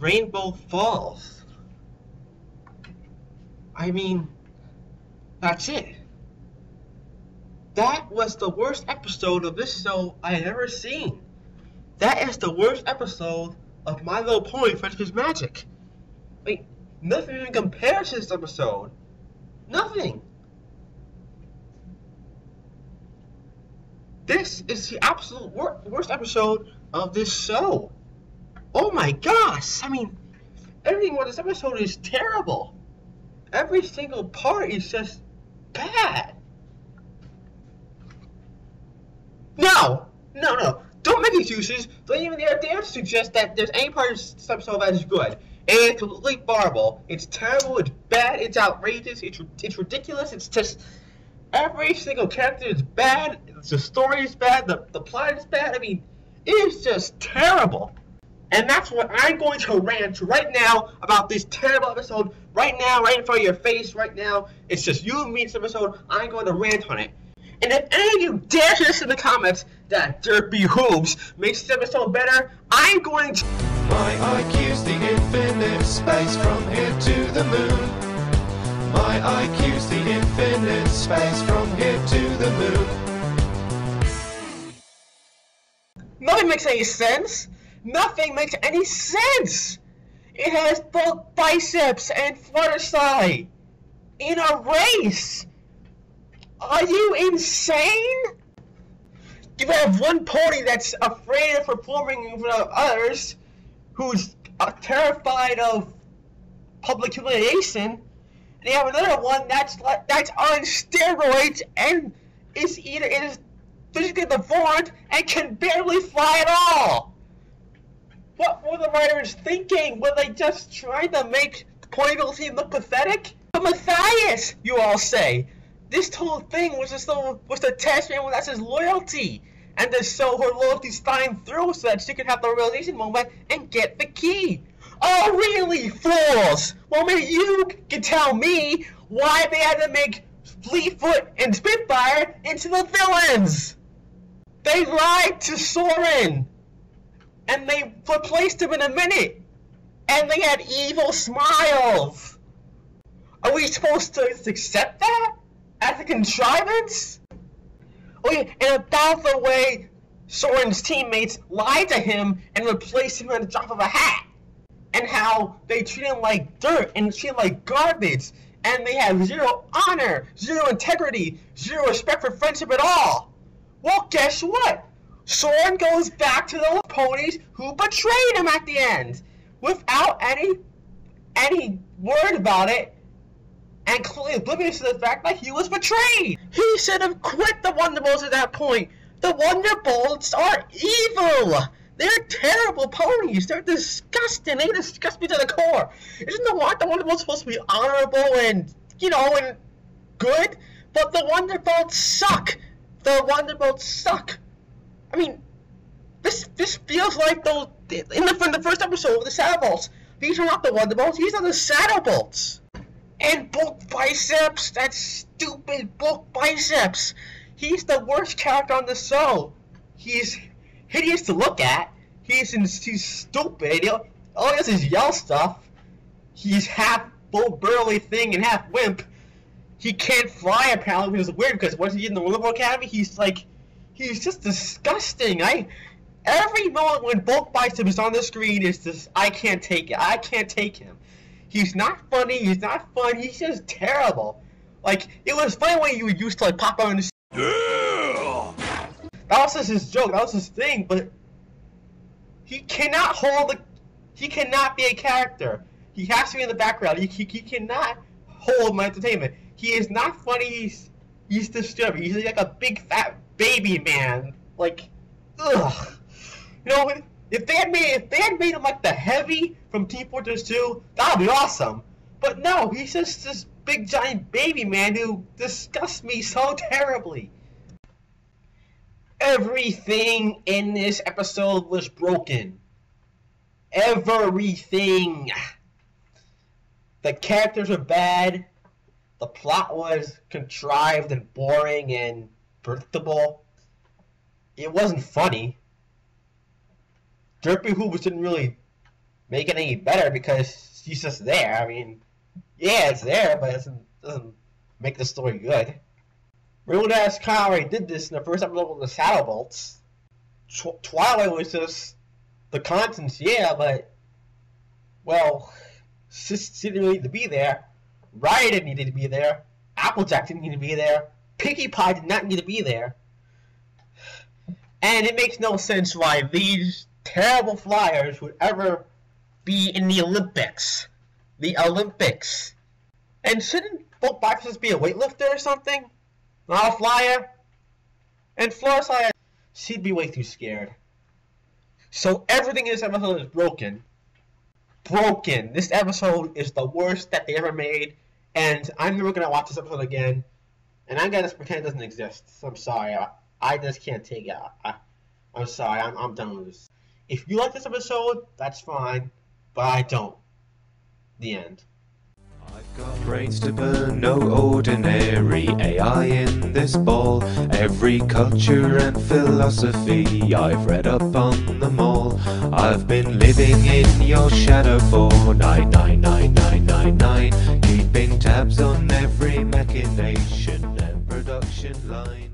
Rainbow Falls. I mean, that's it. That was the worst episode of this show I had ever seen. That is the worst episode of My Little Pony Friendship is Magic. Like, nothing even compares to this episode. Nothing. This is the absolute worst episode of this show. Oh my gosh! I mean, everything about this episode is terrible. Every single part is just bad. No! Don't make excuses. Don't even dare suggest that there's any part of this episode that is good. It's completely horrible. It's terrible. It's bad. It's outrageous. It's ridiculous. It's just every single character is bad. The story is bad. The plot is bad. I mean, it is just terrible. And that's what I'm going to rant right now about this terrible episode. Right now, right in front of your face. Right now, it's just you and me in this episode. I'm going to rant on it. And if any of you dare to listen in the comments that Derpy Hoops makes this episode better, I'm going to... My IQ's the infinite space from here to the moon. My IQ's the infinite space from here to the moon. Nothing makes any sense. Nothing makes any sense. It has both biceps and Fluttershy in a race. Are you insane? You have one pony that's afraid of performing in front of others, who's terrified of public humiliation, and you have another one that's on steroids and is physically deformed and can barely fly at all. What were the writers thinking? Were they just trying to make the Ponyville team look pathetic? But Matthais, you all say. This whole thing was to test Matthais' loyalty and to show her loyalty shine through so that she could have the realization moment and get the key. Oh really, fools? Well, maybe you can tell me why they had to make Fleetfoot and Spitfire into the villains. They lied to Soren, and they replaced him in a minute, and they had evil smiles. Are we supposed to accept that as a contrivance? Oh yeah, and about the way Soren's teammates lied to him and replaced him at the drop of a hat, and how they treat him like dirt and treat him like garbage, and they have zero honor, zero integrity, zero respect for friendship at all. Well, guess what? Soren goes back to those ponies who betrayed him at the end, without any word about it, and clearly oblivious to the fact that he was betrayed. He should have quit the Wonderbolts at that point. The Wonderbolts are evil. They're terrible ponies. They're disgusting. They disgust me to the core. Isn't the Wonderbolts supposed to be honorable and, and good? But the Wonderbolts suck. The Wonderbolts suck. I mean, this feels like those in the first episode of the Saddlebolts. These are not the Wonderbolts. These are the Saddlebolts. And Bulk Biceps, that stupid Bulk Biceps. He's the worst character on the show. He's hideous to look at. He's stupid. All he does is yell stuff. He's half full burly thing and half wimp. He can't fly apparently, which is weird because once he's in the Wonderbolt Academy, he's just disgusting. Every moment when Bulk Bicep is on the screen is just, I can't take it. I can't take him. He's not funny. He's not fun. He's just terrible. It was funny when you used to pop out in the. Yeah! That was just his joke. That was his thing. But he cannot he cannot be a character. He has to be in the background. He cannot hold my entertainment. He is not funny. He's disturbing. He's like a big fat baby man. Ugh. If they had made him like the Heavy from Team Fortress 2, that would be awesome. But no, he's just this big giant baby man who disgusts me so terribly. Everything in this episode was broken. Everything. The characters were bad. The plot was contrived and boring and predictable. It wasn't funny. Derpy Hoops didn't really make it any better because she's just there. I mean, yeah, it's there, but it doesn't make the story good. Remember that Kyle already did this in the first episode of the Shadow Bolts. Twilight was just the contents, yeah, but, well, she didn't need to be there. Riot didn't need to be there. Applejack didn't need to be there. Pinkie Pie did not need to be there. And it makes no sense why these terrible flyers would ever be in the Olympics. The Olympics. And shouldn't both Bifrost be a weightlifter or something? Not a flyer? And Florence, she'd be way too scared. So everything in this episode is broken. Broken. This episode is the worst that they ever made. And I'm never going to watch this episode again. And I'm going to just pretend it doesn't exist. So I'm sorry. I just can't take it. I'm sorry. I'm done with this. If you like this episode, that's fine. But I don't. The end. I've got brains to burn, no ordinary AI in this ball. Every culture and philosophy, I've read up on them all. I've been living in your shadow for 99999, keeping tabs on every machination and production line.